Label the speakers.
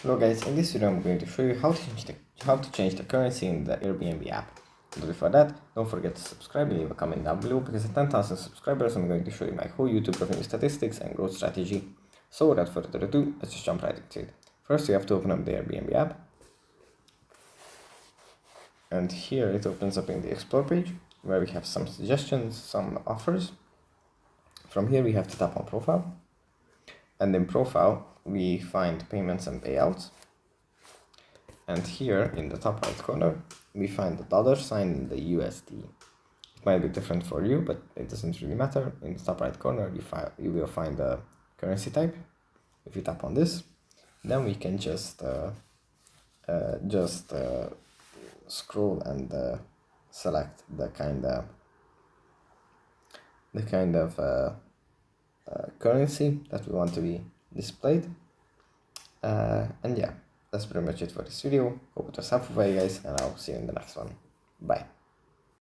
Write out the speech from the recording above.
Speaker 1: Hello guys, in this video I'm going to show you how to change the currency in the Airbnb app. But before that, don't forget to subscribe and leave a comment down below, because at 10,000 subscribers I'm going to show you my whole YouTube revenue statistics and growth strategy. So without further ado, let's just jump right into it. First you have to open up the Airbnb app. And here it opens up in the explore page, where we have some suggestions, some offers. From here we have to tap on profile. And in profile, we find payments and payouts. And here in the top right corner, we find the dollar sign and the USD. It might be different for you, but it doesn't really matter. In the top right corner, you will find the currency type. If you tap on this, then we can just scroll and select the kind of currency that we want to be displayed. And yeah, that's pretty much it for this video. Hope it was helpful for you guys, and I'll see you in the next one. Bye.